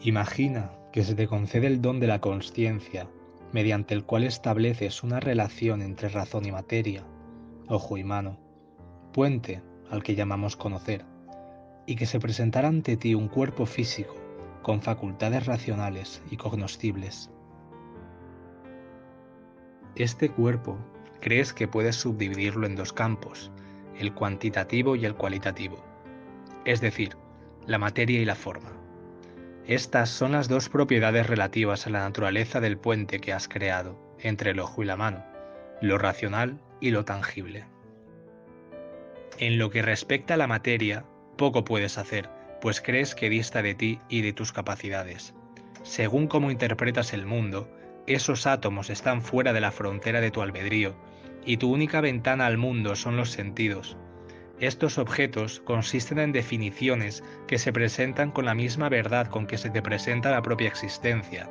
Imagina que se te concede el don de la consciencia, mediante el cual estableces una relación entre razón y materia, ojo y mano, puente al que llamamos conocer, y que se presentara ante ti un cuerpo físico con facultades racionales y cognoscibles. Este cuerpo crees que puedes subdividirlo en dos campos, el cuantitativo y el cualitativo, es decir, la materia y la forma. Estas son las dos propiedades relativas a la naturaleza del puente que has creado entre el ojo y la mano, lo racional y lo tangible. En lo que respecta a la materia, poco puedes hacer, pues crees que dista de ti y de tus capacidades. Según cómo interpretas el mundo, esos átomos están fuera de la frontera de tu albedrío, y tu única ventana al mundo son los sentidos. Estos objetos consisten en definiciones que se presentan con la misma verdad con que se te presenta la propia existencia.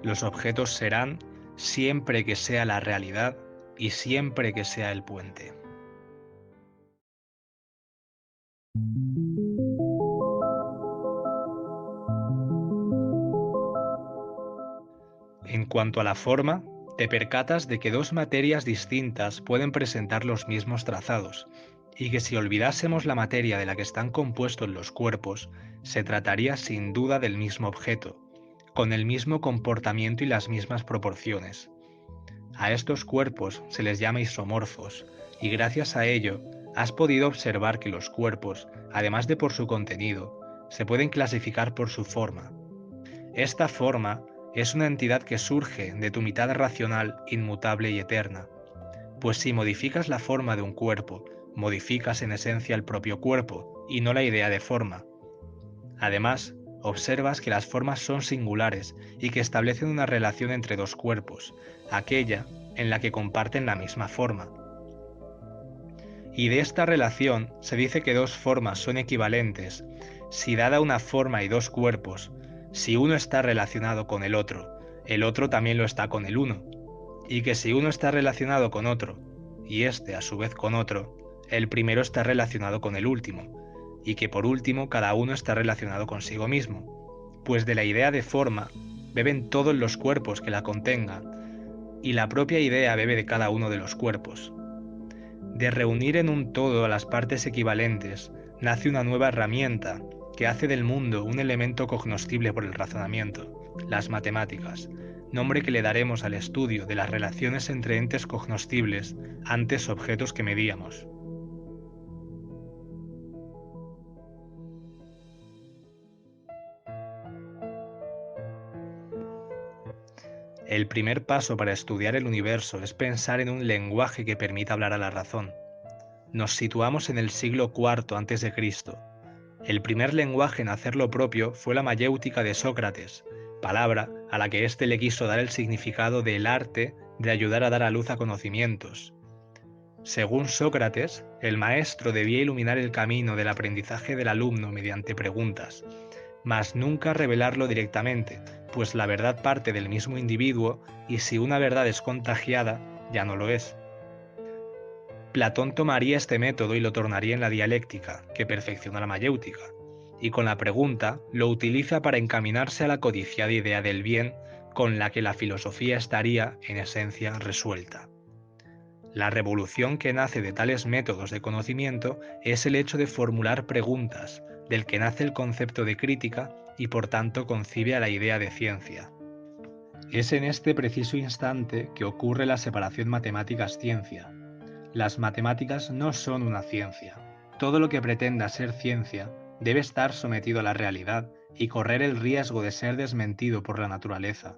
Los objetos serán siempre que sea la realidad y siempre que sea el puente. En cuanto a la forma, te percatas de que dos materias distintas pueden presentar los mismos trazados, y que si olvidásemos la materia de la que están compuestos los cuerpos, se trataría sin duda del mismo objeto, con el mismo comportamiento y las mismas proporciones. A estos cuerpos se les llama isomorfos, y gracias a ello has podido observar que los cuerpos, además de por su contenido, se pueden clasificar por su forma. Esta forma es una entidad que surge de tu mitad racional, inmutable y eterna, pues si modificas la forma de un cuerpo, modificas en esencia el propio cuerpo y no la idea de forma. Además, observas que las formas son singulares y que establecen una relación entre dos cuerpos, aquella en la que comparten la misma forma. Y de esta relación se dice que dos formas son equivalentes si dada una forma y dos cuerpos, si uno está relacionado con el otro también lo está con el uno, y que si uno está relacionado con otro, y este a su vez con otro, el primero está relacionado con el último, y que por último cada uno está relacionado consigo mismo, pues de la idea de forma beben todos los cuerpos que la contengan, y la propia idea bebe de cada uno de los cuerpos. De reunir en un todo a las partes equivalentes, nace una nueva herramienta que hace del mundo un elemento cognoscible por el razonamiento, las matemáticas, nombre que le daremos al estudio de las relaciones entre entes cognoscibles, antes objetos que medíamos. El primer paso para estudiar el universo es pensar en un lenguaje que permita hablar a la razón. Nos situamos en el siglo IV a.C. El primer lenguaje en hacer lo propio fue la mayéutica de Sócrates, palabra a la que éste le quiso dar el significado del arte de ayudar a dar a luz a conocimientos. Según Sócrates, el maestro debía iluminar el camino del aprendizaje del alumno mediante preguntas, mas nunca revelarlo directamente, pues la verdad parte del mismo individuo y si una verdad es contagiada, ya no lo es. Platón tomaría este método y lo tornaría en la dialéctica, que perfecciona la mayéutica, y con la pregunta lo utiliza para encaminarse a la codiciada idea del bien con la que la filosofía estaría, en esencia, resuelta. La revolución que nace de tales métodos de conocimiento es el hecho de formular preguntas, del que nace el concepto de crítica y por tanto concibe a la idea de ciencia. Es en este preciso instante que ocurre la separación matemáticas-ciencia. Las matemáticas no son una ciencia. Todo lo que pretenda ser ciencia debe estar sometido a la realidad y correr el riesgo de ser desmentido por la naturaleza.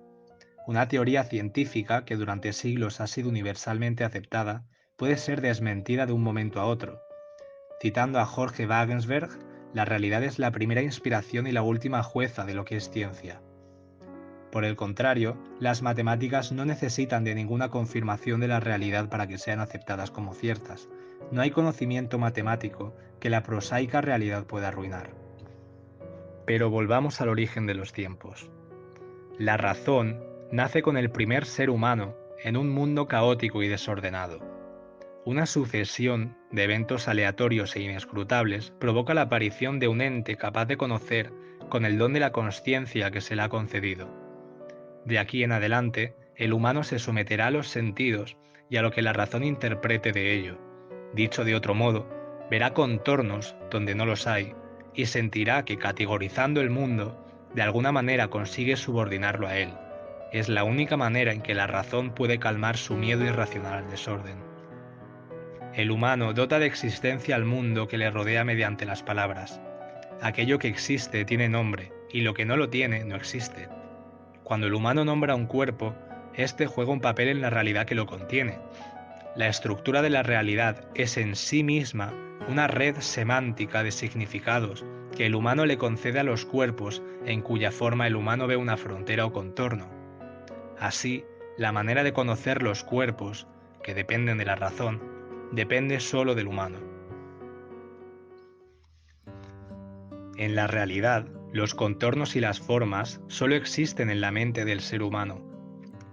Una teoría científica que durante siglos ha sido universalmente aceptada puede ser desmentida de un momento a otro. Citando a Jorge Wagensberg, la realidad es la primera inspiración y la última jueza de lo que es ciencia. Por el contrario, las matemáticas no necesitan de ninguna confirmación de la realidad para que sean aceptadas como ciertas. No hay conocimiento matemático que la prosaica realidad pueda arruinar. Pero volvamos al origen de los tiempos. La razón nace con el primer ser humano en un mundo caótico y desordenado. Una sucesión de eventos aleatorios e inescrutables provoca la aparición de un ente capaz de conocer con el don de la consciencia que se le ha concedido. De aquí en adelante, el humano se someterá a los sentidos y a lo que la razón interprete de ello. Dicho de otro modo, verá contornos donde no los hay y sentirá que categorizando el mundo, de alguna manera consigue subordinarlo a él. Es la única manera en que la razón puede calmar su miedo irracional al desorden. El humano dota de existencia al mundo que le rodea mediante las palabras. Aquello que existe tiene nombre y lo que no lo tiene no existe. Cuando el humano nombra un cuerpo, éste juega un papel en la realidad que lo contiene. La estructura de la realidad es en sí misma una red semántica de significados que el humano le concede a los cuerpos en cuya forma el humano ve una frontera o contorno. Así, la manera de conocer los cuerpos, que dependen de la razón, depende solo del humano. En la realidad, los contornos y las formas solo existen en la mente del ser humano.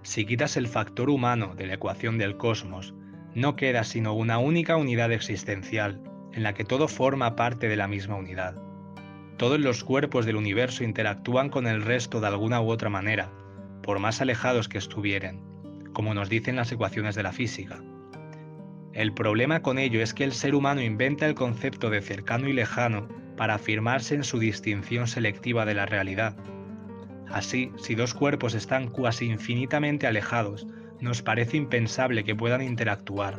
Si quitas el factor humano de la ecuación del cosmos, no queda sino una única unidad existencial, en la que todo forma parte de la misma unidad. Todos los cuerpos del universo interactúan con el resto de alguna u otra manera, por más alejados que estuvieran, como nos dicen las ecuaciones de la física. El problema con ello es que el ser humano inventa el concepto de cercano y lejano para afirmarse en su distinción selectiva de la realidad. Así, si dos cuerpos están cuasi infinitamente alejados, nos parece impensable que puedan interactuar,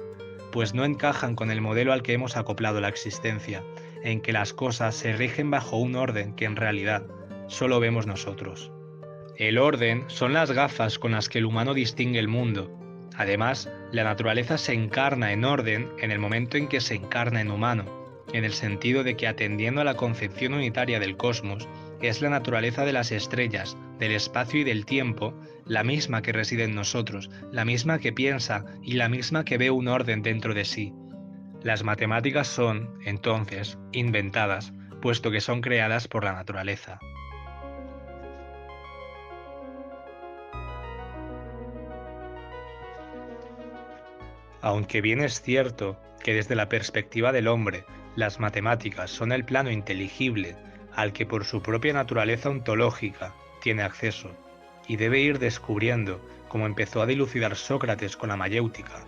pues no encajan con el modelo al que hemos acoplado la existencia, en que las cosas se rigen bajo un orden que en realidad solo vemos nosotros. El orden son las gafas con las que el humano distingue el mundo. Además, la naturaleza se encarna en orden en el momento en que se encarna en humano, en el sentido de que atendiendo a la concepción unitaria del cosmos, es la naturaleza de las estrellas, del espacio y del tiempo, la misma que reside en nosotros, la misma que piensa y la misma que ve un orden dentro de sí. Las matemáticas son, entonces, inventadas, puesto que son creadas por la naturaleza. Aunque bien es cierto que desde la perspectiva del hombre, las matemáticas son el plano inteligible al que por su propia naturaleza ontológica tiene acceso, y debe ir descubriendo, como empezó a dilucidar Sócrates con la mayéutica.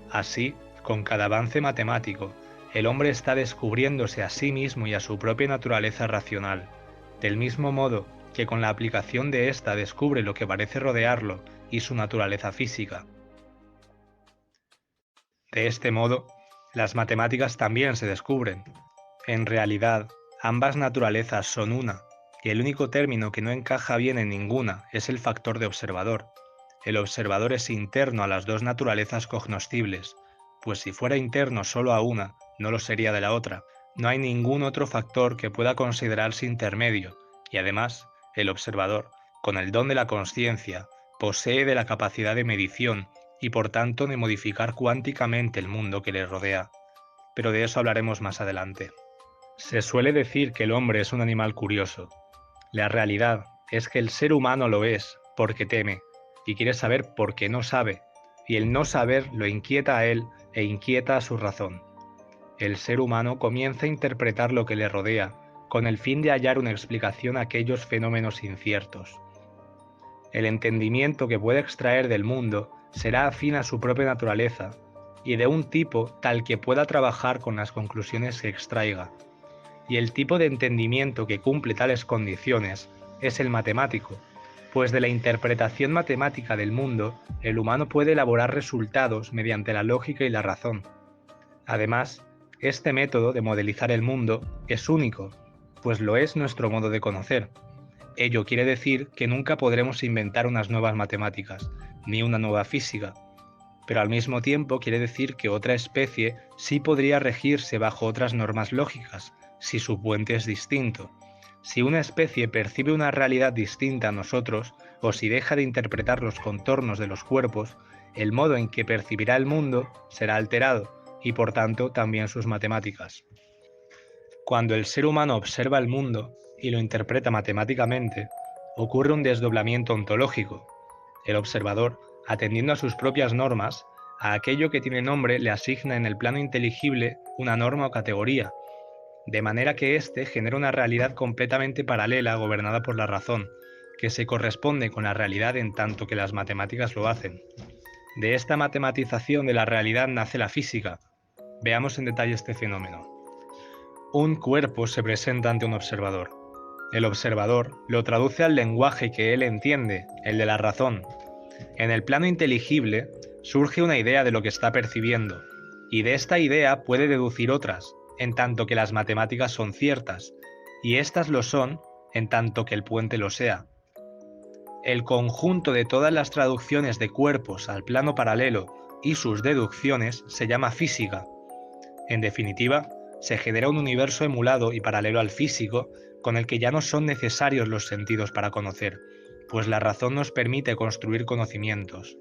Así, con cada avance matemático, el hombre está descubriéndose a sí mismo y a su propia naturaleza racional, del mismo modo que con la aplicación de ésta descubre lo que parece rodearlo y su naturaleza física. De este modo, las matemáticas también se descubren. En realidad, ambas naturalezas son una, y el único término que no encaja bien en ninguna es el factor de observador. El observador es interno a las dos naturalezas cognoscibles, pues si fuera interno solo a una, no lo sería de la otra. No hay ningún otro factor que pueda considerarse intermedio, y además, el observador, con el don de la consciencia, posee de la capacidad de medición y por tanto de modificar cuánticamente el mundo que le rodea. Pero de eso hablaremos más adelante. Se suele decir que el hombre es un animal curioso. La realidad es que el ser humano lo es porque teme y quiere saber por qué no sabe, y el no saber lo inquieta a él e inquieta a su razón. El ser humano comienza a interpretar lo que le rodea con el fin de hallar una explicación a aquellos fenómenos inciertos. El entendimiento que puede extraer del mundo será afín a su propia naturaleza y de un tipo tal que pueda trabajar con las conclusiones que extraiga. Y el tipo de entendimiento que cumple tales condiciones es el matemático, pues de la interpretación matemática del mundo, el humano puede elaborar resultados mediante la lógica y la razón. Además, este método de modelizar el mundo es único, pues lo es nuestro modo de conocer. Ello quiere decir que nunca podremos inventar unas nuevas matemáticas, ni una nueva física, pero al mismo tiempo quiere decir que otra especie sí podría regirse bajo otras normas lógicas, si su puente es distinto. Si una especie percibe una realidad distinta a nosotros, o si deja de interpretar los contornos de los cuerpos, el modo en que percibirá el mundo será alterado, y por tanto también sus matemáticas. Cuando el ser humano observa el mundo y lo interpreta matemáticamente, ocurre un desdoblamiento ontológico. El observador, atendiendo a sus propias normas, a aquello que tiene nombre le asigna en el plano inteligible una norma o categoría. de manera que éste genera una realidad completamente paralela gobernada por la razón, que se corresponde con la realidad en tanto que las matemáticas lo hacen. De esta matematización de la realidad nace la física. Veamos en detalle este fenómeno. Un cuerpo se presenta ante un observador. El observador lo traduce al lenguaje que él entiende, el de la razón. En el plano inteligible surge una idea de lo que está percibiendo, y de esta idea puede deducir otras, en tanto que las matemáticas son ciertas, y éstas lo son en tanto que el puente lo sea. El conjunto de todas las traducciones de cuerpos al plano paralelo y sus deducciones se llama física. En definitiva, se genera un universo emulado y paralelo al físico, con el que ya no son necesarios los sentidos para conocer, pues la razón nos permite construir conocimientos.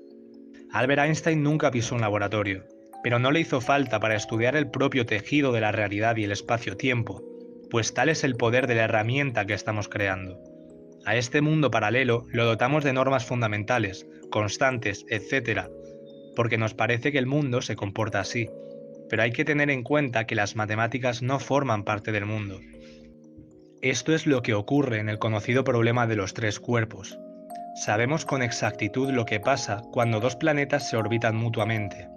Albert Einstein nunca pisó un laboratorio, pero no le hizo falta para estudiar el propio tejido de la realidad y el espacio-tiempo, pues tal es el poder de la herramienta que estamos creando. A este mundo paralelo lo dotamos de normas fundamentales, constantes, etc., porque nos parece que el mundo se comporta así, pero hay que tener en cuenta que las matemáticas no forman parte del mundo. Esto es lo que ocurre en el conocido problema de los tres cuerpos. Sabemos con exactitud lo que pasa cuando dos planetas se orbitan mutuamente,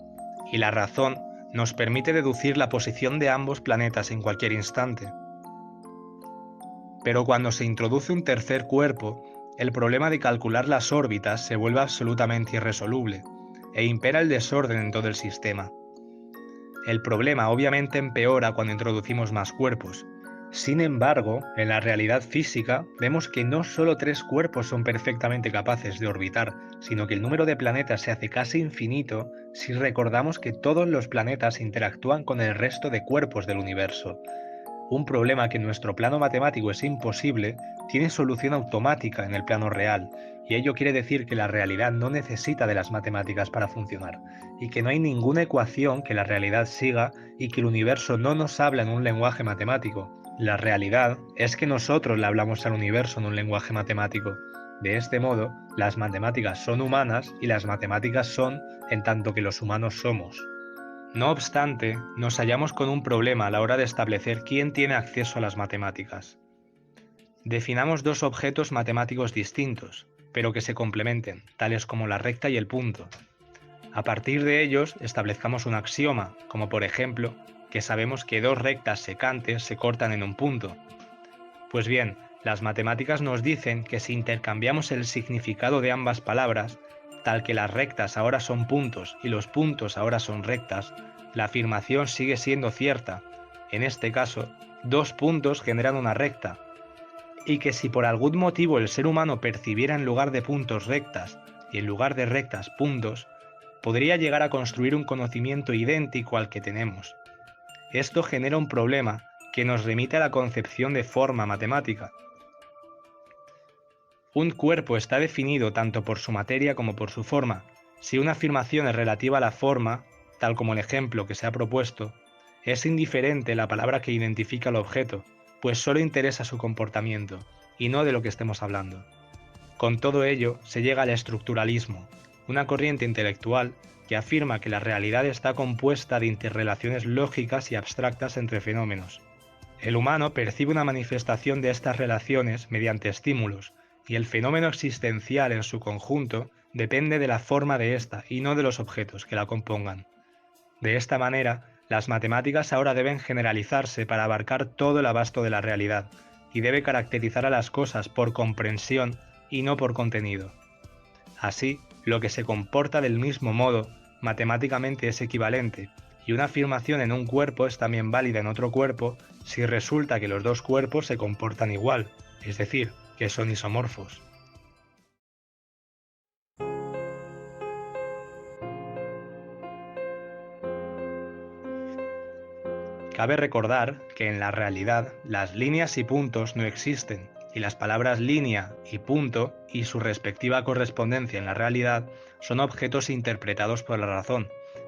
y la razón nos permite deducir la posición de ambos planetas en cualquier instante. Pero cuando se introduce un tercer cuerpo, el problema de calcular las órbitas se vuelve absolutamente irresoluble, e impera el desorden en todo el sistema. El problema obviamente empeora cuando introducimos más cuerpos. Sin embargo, en la realidad física vemos que no solo tres cuerpos son perfectamente capaces de orbitar, sino que el número de planetas se hace casi infinito si recordamos que todos los planetas interactúan con el resto de cuerpos del universo. Un problema que en nuestro plano matemático es imposible, tiene solución automática en el plano real, y ello quiere decir que la realidad no necesita de las matemáticas para funcionar, y que no hay ninguna ecuación que la realidad siga y que el universo no nos habla en un lenguaje matemático. La realidad es que nosotros le hablamos al universo en un lenguaje matemático. De este modo, las matemáticas son humanas y las matemáticas son en tanto que los humanos somos. No obstante, nos hallamos con un problema a la hora de establecer quién tiene acceso a las matemáticas. Definamos dos objetos matemáticos distintos, pero que se complementen, tales como la recta y el punto. A partir de ellos, establezcamos un axioma, como por ejemplo, que sabemos que dos rectas secantes se cortan en un punto. Pues bien, las matemáticas nos dicen que si intercambiamos el significado de ambas palabras, tal que las rectas ahora son puntos y los puntos ahora son rectas, la afirmación sigue siendo cierta. En este caso, dos puntos generan una recta, y que si por algún motivo el ser humano percibiera en lugar de puntos rectas y en lugar de rectas puntos, podría llegar a construir un conocimiento idéntico al que tenemos. Esto genera un problema que nos remite a la concepción de forma matemática. Un cuerpo está definido tanto por su materia como por su forma. Si una afirmación es relativa a la forma, tal como el ejemplo que se ha propuesto, es indiferente la palabra que identifica el objeto, pues solo interesa su comportamiento, y no de lo que estemos hablando. Con todo ello, se llega al estructuralismo, una corriente intelectual que afirma que la realidad está compuesta de interrelaciones lógicas y abstractas entre fenómenos. El humano percibe una manifestación de estas relaciones mediante estímulos, y el fenómeno existencial en su conjunto depende de la forma de ésta y no de los objetos que la compongan. De esta manera, las matemáticas ahora deben generalizarse para abarcar todo el abasto de la realidad, y debe caracterizar a las cosas por comprensión y no por contenido. Así, lo que se comporta del mismo modo, matemáticamente es equivalente, y una afirmación en un cuerpo es también válida en otro cuerpo si resulta que los dos cuerpos se comportan igual, es decir, que son isomorfos. Cabe recordar que en la realidad las líneas y puntos no existen, y las palabras línea y punto y su respectiva correspondencia en la realidad son objetos interpretados por la razón,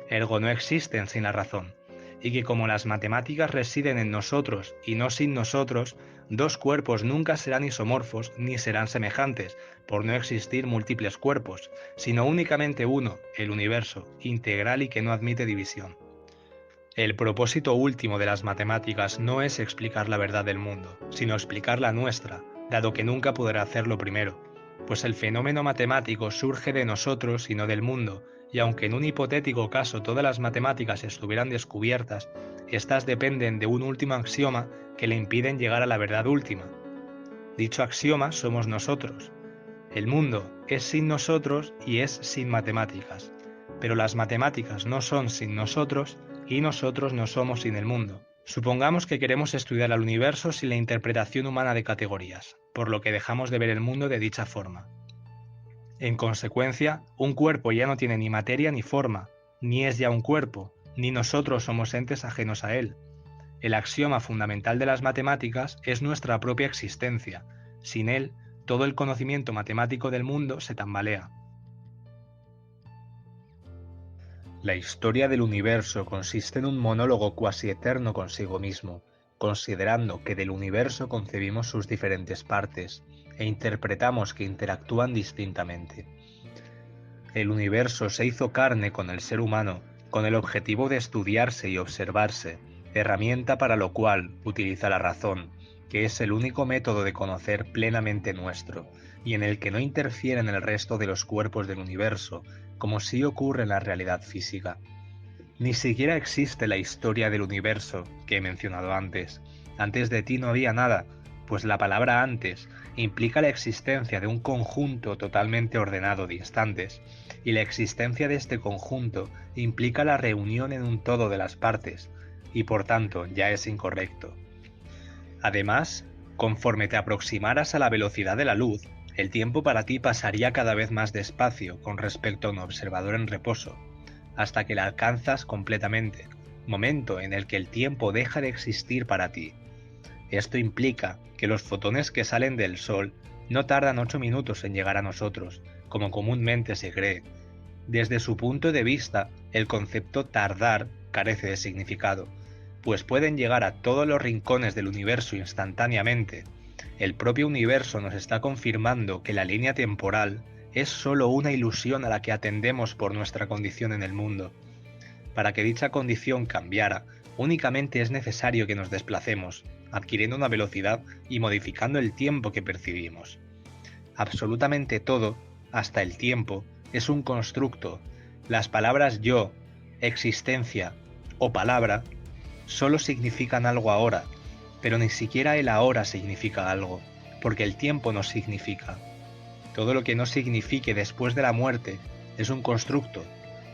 ergo no existen sin la razón, y que como las matemáticas residen en nosotros y no sin nosotros, dos cuerpos nunca serán isomorfos ni serán semejantes, por no existir múltiples cuerpos, sino únicamente uno, el universo, integral y que no admite división. El propósito último de las matemáticas no es explicar la verdad del mundo, sino explicar la nuestra, dado que nunca podrá hacerlo primero, pues el fenómeno matemático surge de nosotros y no del mundo, y aunque en un hipotético caso todas las matemáticas estuvieran descubiertas, éstas dependen de un último axioma que le impiden llegar a la verdad última. Dicho axioma somos nosotros. El mundo es sin nosotros y es sin matemáticas, pero las matemáticas no son sin nosotros y nosotros no somos sin el mundo. Supongamos que queremos estudiar al universo sin la interpretación humana de categorías, por lo que dejamos de ver el mundo de dicha forma. En consecuencia, un cuerpo ya no tiene ni materia ni forma, ni es ya un cuerpo, ni nosotros somos entes ajenos a él. El axioma fundamental de las matemáticas es nuestra propia existencia. Sin él, todo el conocimiento matemático del mundo se tambalea. La historia del universo consiste en un monólogo cuasi eterno consigo mismo, considerando que del universo concebimos sus diferentes partes e interpretamos que interactúan distintamente. El universo se hizo carne con el ser humano, con el objetivo de estudiarse y observarse, herramienta para lo cual utiliza la razón, que es el único método de conocer plenamente nuestro, y en el que no interfieren el resto de los cuerpos del universo, como sí ocurre en la realidad física. Ni siquiera existe la historia del universo que he mencionado antes. Antes de ti no había nada, pues la palabra antes implica la existencia de un conjunto totalmente ordenado de instantes, y la existencia de este conjunto implica la reunión en un todo de las partes, y por tanto ya es incorrecto. Además, conforme te aproximaras a la velocidad de la luz, el tiempo para ti pasaría cada vez más despacio con respecto a un observador en reposo, hasta que la alcanzas completamente, momento en el que el tiempo deja de existir para ti. Esto implica que los fotones que salen del Sol no tardan 8 minutos en llegar a nosotros, como comúnmente se cree. Desde su punto de vista, el concepto tardar carece de significado, pues pueden llegar a todos los rincones del universo instantáneamente. El propio universo nos está confirmando que la línea temporal es solo una ilusión a la que atendemos por nuestra condición en el mundo. Para que dicha condición cambiara, únicamente es necesario que nos desplacemos, adquiriendo una velocidad y modificando el tiempo que percibimos. Absolutamente todo, hasta el tiempo, es un constructo. Las palabras yo, existencia o palabra solo significan algo ahora, pero ni siquiera el ahora significa algo, porque el tiempo no significa. Todo lo que no signifique después de la muerte es un constructo.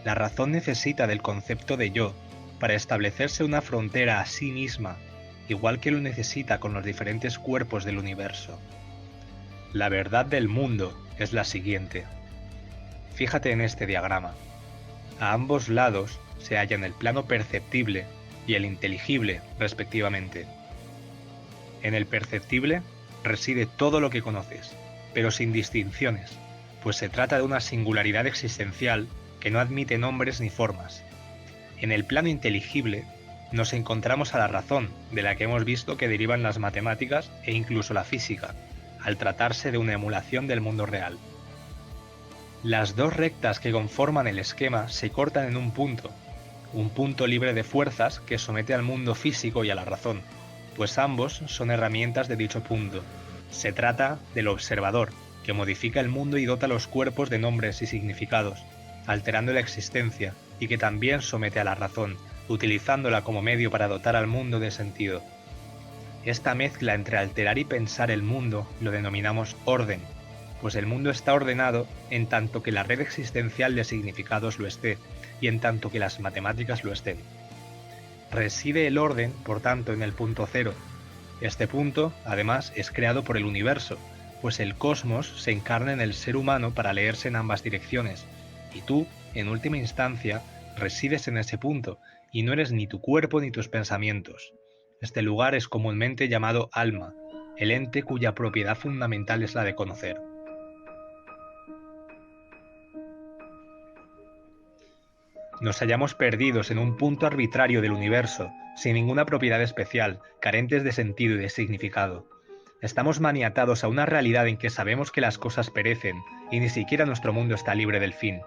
La razón necesita del concepto de yo para establecerse una frontera a sí misma, igual que lo necesita con los diferentes cuerpos del universo. La verdad del mundo es la siguiente. Fíjate en este diagrama. A ambos lados se hallan el plano perceptible y el inteligible, respectivamente. En el perceptible reside todo lo que conoces, pero sin distinciones, pues se trata de una singularidad existencial que no admite nombres ni formas. En el plano inteligible nos encontramos a la razón, de la que hemos visto que derivan las matemáticas e incluso la física, al tratarse de una emulación del mundo real. Las dos rectas que conforman el esquema se cortan en un punto libre de fuerzas que somete al mundo físico y a la razón, pues ambos son herramientas de dicho punto. Se trata del observador, que modifica el mundo y dota los cuerpos de nombres y significados, alterando la existencia, y que también somete a la razón, utilizándola como medio para dotar al mundo de sentido. Esta mezcla entre alterar y pensar el mundo lo denominamos orden, pues el mundo está ordenado en tanto que la red existencial de significados lo esté, y en tanto que las matemáticas lo estén. Reside el orden, por tanto, en el punto cero. Este punto, además, es creado por el universo, pues el cosmos se encarna en el ser humano para leerse en ambas direcciones, y tú, en última instancia, resides en ese punto, y no eres ni tu cuerpo ni tus pensamientos. Este lugar es comúnmente llamado alma, el ente cuya propiedad fundamental es la de conocer. Nos hallamos perdidos en un punto arbitrario del universo, sin ninguna propiedad especial, carentes de sentido y de significado. Estamos maniatados a una realidad en que sabemos que las cosas perecen y ni siquiera nuestro mundo está libre del fin.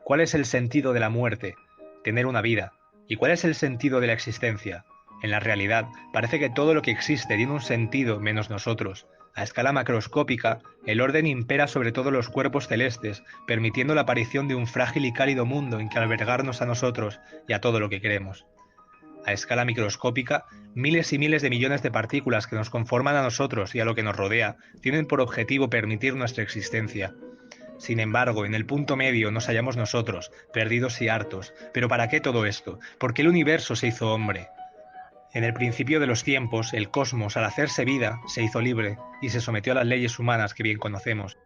¿Cuál es el sentido de la muerte? Tener una vida, ¿Y cuál es el sentido de la existencia? En la realidad, parece que todo lo que existe tiene un sentido menos nosotros. A escala macroscópica, el orden impera sobre todos los cuerpos celestes, permitiendo la aparición de un frágil y cálido mundo en que albergarnos a nosotros y a todo lo que queremos. A escala microscópica, miles y miles de millones de partículas que nos conforman a nosotros y a lo que nos rodea tienen por objetivo permitir nuestra existencia. Sin embargo, en el punto medio nos hallamos nosotros, perdidos y hartos. ¿Pero para qué todo esto? ¿Por qué el universo se hizo hombre? En el principio de los tiempos, el cosmos, al hacerse vida, se hizo libre y se sometió a las leyes humanas que bien conocemos.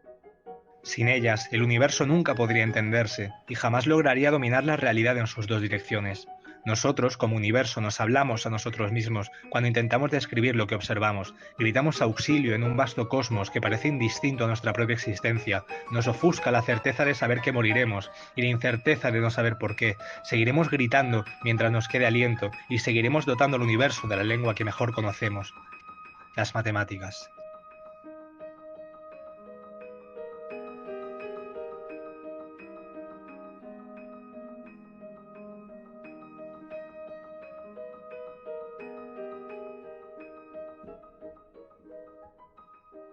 Sin ellas, el universo nunca podría entenderse y jamás lograría dominar la realidad en sus dos direcciones. Nosotros, como universo, nos hablamos a nosotros mismos cuando intentamos describir lo que observamos. Gritamos auxilio en un vasto cosmos que parece indistinto a nuestra propia existencia. Nos ofusca la certeza de saber que moriremos y la incerteza de no saber por qué. Seguiremos gritando mientras nos quede aliento y seguiremos dotando al universo de la lengua que mejor conocemos, las matemáticas.